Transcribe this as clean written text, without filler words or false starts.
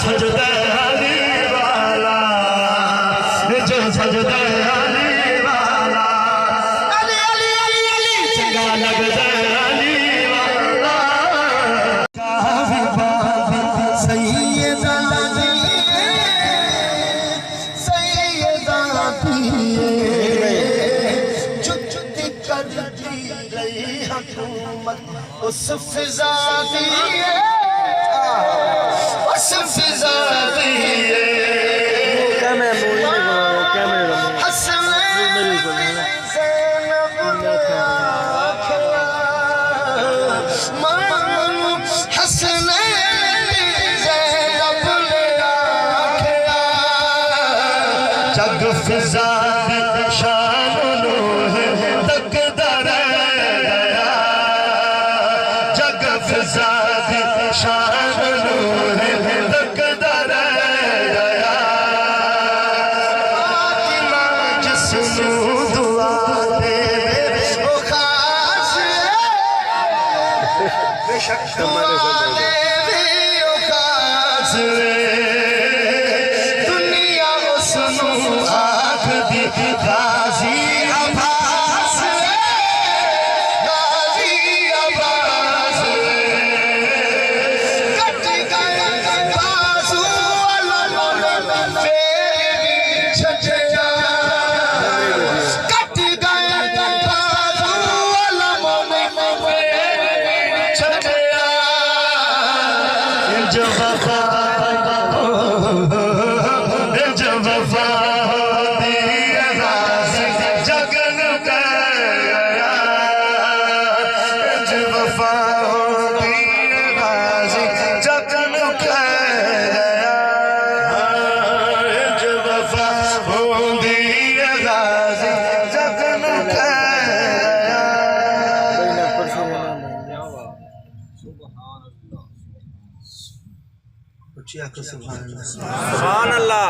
सजदा अली वाला, जो सजदा अली वाला, अली अली अली अली चंगा लगदा अली वाला। काफी बाबी सैयदा सैयदा जुद करती रही हुकूमत उस फिजा दी, उस फिजा दी। जग फिजा शान तकदर गया, जग फिजा शान तकदर गया। जिसनू दुआ दे वो खास बेशक दुआ दे वो खास, दुनिया उसनू आख दी गाजी अब्बास, गाजी अब्बास। कट गए बाजू वाला फेरी छटिया, कट गए बाजू वाला फेरी छटिया। जो वफा जो वफा होती है जगन गया, जो वफा होती है जगन गया, जो वफा होती है जगन गया। सुभान अल्लाह।